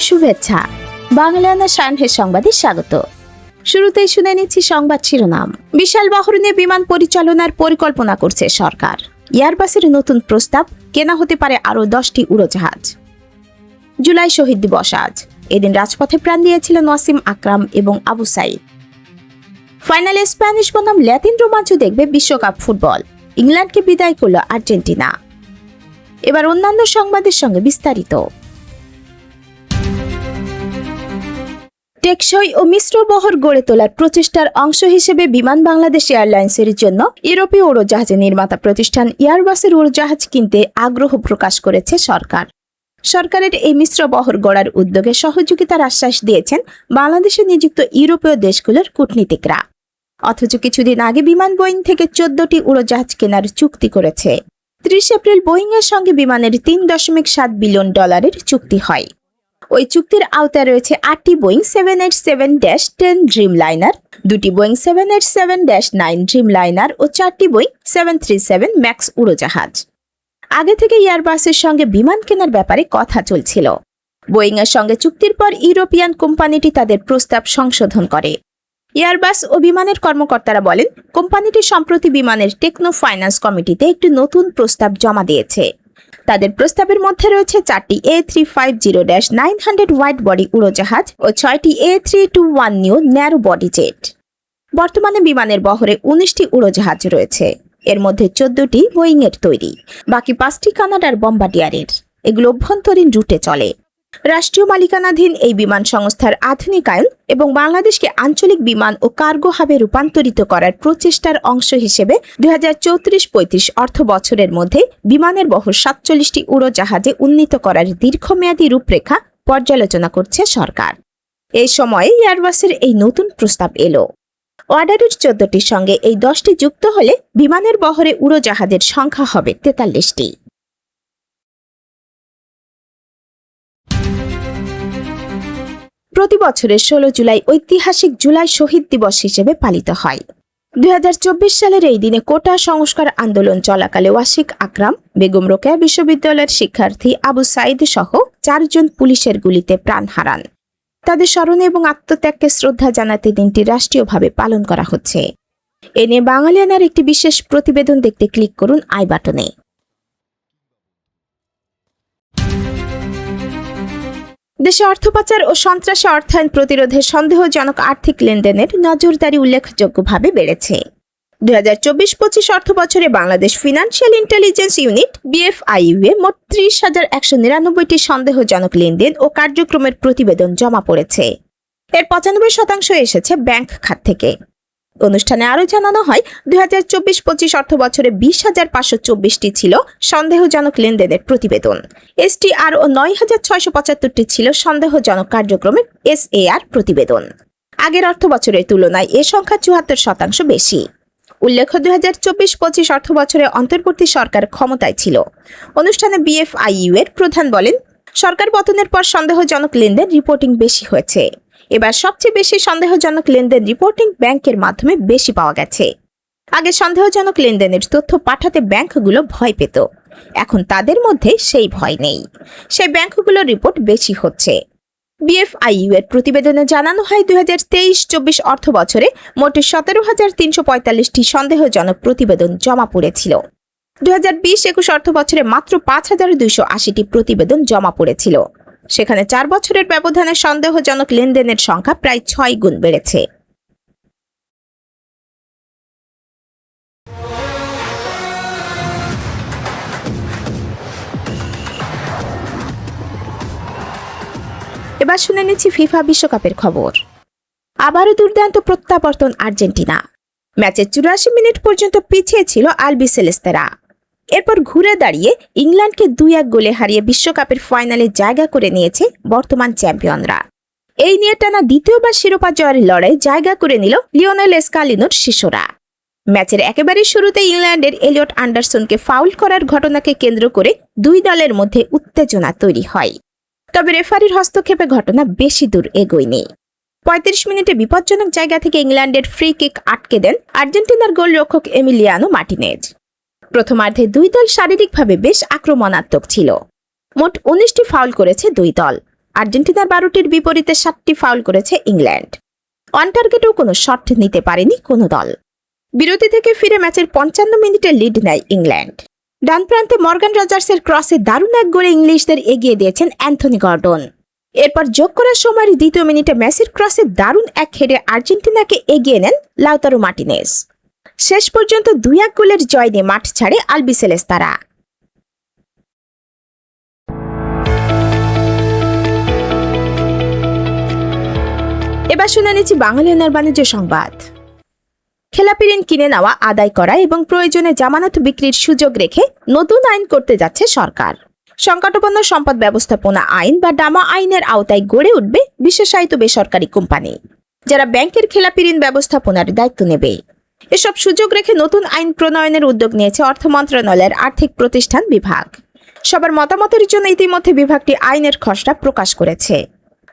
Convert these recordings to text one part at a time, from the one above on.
শুভেচ্ছা। বাংলাদেশ সানহের সংবাদে স্বাগত। শুরুতেই শুনে নিচ্ছি সংবাদ শিরোনাম। বিশাল বহর নিয়ে বিমান পরিচালনার পরিকল্পনা করছে সরকার। এয়ারবাসের নতুন প্রস্তাব, কেনা হতে পারে আরও 10টি উড়োজাহাজ। জুলাই শহীদ দিবস আজ। এদিন রাজপথে প্রাণ দিয়েছিলেন ওয়াসিম আকরাম এবং আবু সাইদ। ফাইনালে স্প্যানিশ বনাম ল্যাটিন রোমাঞ্চ দেখবে বিশ্বকাপ ফুটবল। ইংল্যান্ডকে বিদায় করল আর্জেন্টিনা। এবার অন্যান্য সংবাদের সঙ্গে বিস্তারিত। টেকসই ও মিশ্র বহর গড়ে তোলার প্রচেষ্টার অংশ হিসেবে বিমান বাংলাদেশ এয়ারলাইন্সের জন্য ইউরোপীয় উড়োজাহাজের নির্মাতা প্রতিষ্ঠান এয়ারবাসের উড়োজাহাজ কিনতে আগ্রহ প্রকাশ করেছে সরকার। সরকারের এই মিশ্র বহর গড়ার উদ্যোগে সহযোগিতার আশ্বাস দিয়েছেন বাংলাদেশে নিযুক্ত ইউরোপীয় দেশগুলোর কূটনীতিকরা। অথচ কিছুদিন আগে বিমান বোয়িং থেকে 14টি উড়োজাহাজ কেনার চুক্তি করেছে। 30 এপ্রিল বোয়িং এর সঙ্গে বিমানের $3.7 বিলিয়ন চুক্তি হয়। ওই চুক্তির আওতায় রয়েছে 8টি বোয়িং 787-10 ড্রিমলাইনার, 2টি বোয়িং 787-9 ড্রিমলাইনার ও 4টি বোয়িং 737 ম্যাক্স উড়োজাহাজ। আগে থেকে এয়ারবাসের সঙ্গে বিমান কেনার ব্যাপারে কথা চলছিল। বোয়িং এর সঙ্গে চুক্তির পর ইউরোপিয়ান কোম্পানিটি তাদের প্রস্তাব সংশোধন করে। এয়ারবাস ও বিমানের কর্মকর্তারা বলেন, কোম্পানিটি সম্প্রতি বিমানের টেকনো ফাইন্যান্স কমিটিতে একটি নতুন প্রস্তাব জমা দিয়েছে। তাদের প্রস্তাবের মধ্যে রয়েছে 4টি A350-900 ওয়াইড বডি উড়োজাহাজ ও 6টি A321 new narrow body jet. বর্তমানে বিমানের বহরে 19টি উড়োজাহাজ রয়েছে। এর মধ্যে 14টি বোয়িং এর তৈরি, বাকি 5টি কানাডার বম্বার্ডিয়ারের। এগুলো অভ্যন্তরীণ রুটে চলে। রাষ্ট্রীয় মালিকানাধীন এই বিমান সংস্থার আধুনিকায়ন এবং বাংলাদেশকে আঞ্চলিক বিমান ও কার্গো হাবে রূপান্তরিত করার প্রচেষ্টার অংশ হিসেবে 2034-35 অর্থ বছরের মধ্যে বিমানের বহর 47টি উড়োজাহাজে উন্নীত করার দীর্ঘমেয়াদী রূপরেখা পর্যালোচনা করছে সরকার। এই সময়ে এয়ারবাসের এই নতুন প্রস্তাব এলো। অর্ডারের 14টির সঙ্গে এই 10টি যুক্ত হলে বিমানের বহরে উড়োজাহাজের সংখ্যা হবে 43টি। প্রতি বছরের 16 জুলাই ঐতিহাসিক জুলাই শহীদ দিবস হিসেবে পালিত হয়। 2024 সালের এই দিনে কোটা সংস্কার আন্দোলন চলাকালে ওয়াসিম আকরাম, বেগম রোকেয়া বিশ্ববিদ্যালয়ের শিক্ষার্থী আবু সাইদ সহ 4 জন পুলিশের গুলিতে প্রাণ হারান। তাদের স্মরণে এবং আত্মত্যাগকে শ্রদ্ধা জানাতে দিনটি রাষ্ট্রীয়ভাবে পালন করা হচ্ছে। এ নিয়ে বাঙালিয়ানার একটি বিশেষ প্রতিবেদন দেখতে ক্লিক করুন আই বাটনে। দেশে অর্থ পাচার ও সন্ত্রাসী অর্থায়ন প্রতিরোধে সন্দেহজনক আর্থিক লেনদেনের নজরদারি উল্লেখযোগ্যভাবে বেড়েছে। 2024-25 অর্থ বছরে Bangladesh financial intelligence unit BFIU এ মোট 30,199টি সন্দেহজনক লেনদেন ও কার্যক্রমের প্রতিবেদন জমা পড়েছে। এর 95% এসেছে ব্যাংক খাত থেকে। অনুষ্ঠানে আরও জানানো হয়, 2024-25 অর্থ বছরে 20,524টি ছিল সন্দেহজনক লেনদেনের প্রতিবেদন। STR ও 9,675টি ছিল সন্দেহজনক কার্যক্রমের SAR প্রতিবেদন। আগের অর্থ বছরের তুলনায় এ সংখ্যা 74% বেশি। উল্লেখ্য, 2024-25 অর্থ বছরে অন্তর্বর্তী সরকার ক্ষমতায় ছিল। অনুষ্ঠানে BFIU এর প্রধান বলেন, সরকার পতনের পর সন্দেহজনক লেনদেন রিপোর্টিং বেশি হয়েছে। এবার সবচেয়ে বেশি সন্দেহজনক লেনদেন রিপোর্টিং ব্যাংকের মাধ্যমে বেশি পাওয়া গেছে। আগে সন্দেহজনক লেনদেনের তথ্য পাঠাতে ব্যাংকগুলো ভয় পেত। এখন তাদের মধ্যে সেই ভয় নেই। সেই ব্যাংকগুলোর রিপোর্ট বেশি হচ্ছে। BFIU এর প্রতিবেদনে জানানো হয়, 2023-24 অর্থ বছরে মোট 17,345টি সন্দেহজনক প্রতিবেদন জমা পড়েছিল। 2020-21 অর্থ বছরে মাত্র 5,280টি প্রতিবেদন জমা পড়েছিল। সেখানে 4 বছরের ব্যবধানে সন্দেহজনক লেনদেনের সংখ্যা প্রায় 6 গুণ বেড়েছে। এবার শুনে নিচ্ছি ফিফা বিশ্বকাপের খবর। আবারও দুর্দান্ত প্রত্যাবর্তন আর্জেন্টিনা। ম্যাচের 84 মিনিট পর্যন্ত পিছিয়ে ছিল আলবিসেলেস্তেরা। এরপর ঘুরে দাঁড়িয়ে ইংল্যান্ডকে 2-1 গোলে হারিয়ে বিশ্বকাপের ফাইনালে জায়গা করে নিয়েছে বর্তমান চ্যাম্পিয়নরা। এই নিয়ে টানা দ্বিতীয়বার শিরোপা জয়ের লড়াই জায়গা করে নিল লিওনেল স্কালিনোর শিষ্যরা। ম্যাচের একেবারে শুরুতে ইংল্যান্ডের এলিয়ট অ্যান্ডারসনকে ফাউল করার ঘটনাকে কেন্দ্র করে দুই দলের মধ্যে উত্তেজনা তৈরি হয়। তবে রেফারির হস্তক্ষেপে ঘটনা বেশি দূর এগোয়নি। 35 মিনিটে বিপজ্জনক জায়গা থেকে ইংল্যান্ডের ফ্রি কিক আটকে দেন আর্জেন্টিনার গোলরক্ষক এমিলিয়ানো মার্টিনেজ। প্রথমার্ধে দুই দল শারীরিকভাবে বেশ আক্রমণাত্মক ছিল। মোট 19টি ফাউল করেছে দুই দল। আর্জেন্টিনার 12টির বিপরীতে 7টি ফাউল করেছে ইংল্যান্ড। অন টার্গেটেও কোনো শট নিতে পারেনি কোনো দল। বিরতি থেকে ফিরে ম্যাচের 55 মিনিটে লিড নেয় ইংল্যান্ড। ডান প্রান্তে মর্গান রজার্সের ক্রসে দারুণ এক গোলে ইংলিশদের এগিয়ে দিয়েছেন অ্যান্থনি গর্ডন। এরপর যোগ করার সময়ের 2 মিনিটে মেসির ক্রসে দারুণ এক হেডে আর্জেন্টিনাকে এগিয়ে নেন লাউতারো মার্টিনেজ। শেষ পর্যন্ত 2-1 গোলের জয় নিয়ে মাঠ ছাড়ে আলবিসেলেস্তারা। এবার শুনে নিচ্ছি বাংলালিয়নের বাণিজ্য সংবাদ। খেলাপি ঋণ কিনে নেওয়া, আদায় করা এবং প্রয়োজনে জামানত বিক্রির সুযোগ রেখে নতুন আইন করতে যাচ্ছে সরকার। সংকটাপন্ন সম্পদ ব্যবস্থাপনা আইন বা ডামা আইনের আওতায় গড়ে উঠবে বিশেষায়িত বেসরকারি কোম্পানি, যারা ব্যাংকের খেলাপি ঋণ ব্যবস্থাপনার দায়িত্ব নেবে। এসব সুযোগ রেখে নতুন আইন প্রণয়নের উদ্যোগ নিয়েছে অর্থ মন্ত্রণালয়ের আর্থিক প্রতিষ্ঠান বিভাগ। সবার মতামতের জন্য ইতিমধ্যে বিভাগটি আইনের খসড়া প্রকাশ করেছে।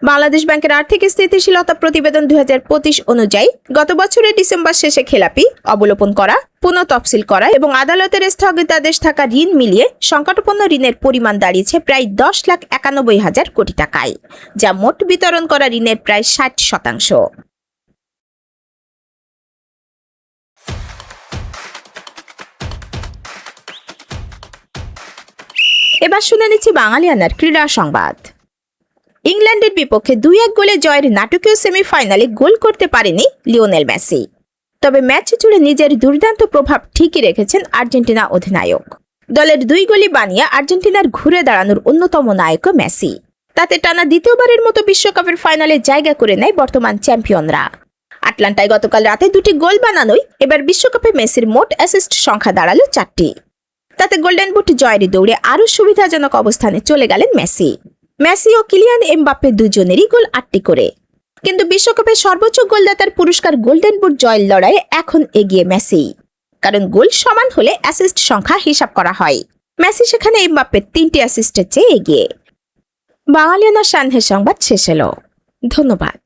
বাংলাদেশ ব্যাংকের আর্থিক স্থিতিশীলতা প্রতিবেদন 2025 অনুযায়ী গত বছরের ডিসেম্বর শেষে খেলাপি, অবলোপন করা, পুনঃ তফসিল করা এবং আদালতের স্থগিতাদেশ থাকা ঋণ মিলিয়ে সংকটাপন্ন ঋণের পরিমাণ দাঁড়িয়েছে প্রায় 10,91,000 কোটি টাকায়, যা মোট বিতরণ করা ঋণের প্রায় 60%। এবার শুনে নিচ্ছি বাঙালিয়ানার ক্রীড়া সংবাদ। ইংল্যান্ডের বিপক্ষে 2-1 গোলে জয়ের নাটকীয় সেমিফাইনালে গোল করতে পারেনি লিওনেল মেসি। তবে ম্যাচ জুড়ে নিজের দুর্দান্ত প্রভাব ঠিকই রেখেছেন আর্জেন্টিনা অধিনায়ক। দলের 2 গোলই বানিয়ে আর্জেন্টিনার ঘুরে দাঁড়ানোর অন্যতম নায়ক মেসি। তাতে টানা দ্বিতীয়বারের মতো বিশ্বকাপের ফাইনালে জায়গা করে নেয় বর্তমান চ্যাম্পিয়নরা। আটলান্টায় গতকাল রাতে 2টি গোল বানানোই এবার বিশ্বকাপে মেসির মোট অ্যাসিস্ট সংখ্যা দাঁড়ালো 4টি। তাতে গোল্ডেন বুট জয়ের দৌড়ে আরও সুবিধাজনক অবস্থানে চলে গেলেন মেসি ও কিলিয়ান এমবাপ্পে দুজনেরই গোল 8টি করে। কিন্তু বিশ্বকাপের সর্বোচ্চ গোলদাতার পুরস্কার গোল্ডেন বুট জয়ের লড়াইয়ে এখন এগিয়ে মেসি, কারণ গোল সমান হলে অ্যাসিস্ট সংখ্যা হিসাব করা হয়। মেসি সেখানে এমবাপ্পের 3টি অ্যাসিস্টের চেয়ে এগিয়ে। বাঙালিয়ানা সানহে সংবাদ শেষ হলো। ধন্যবাদ।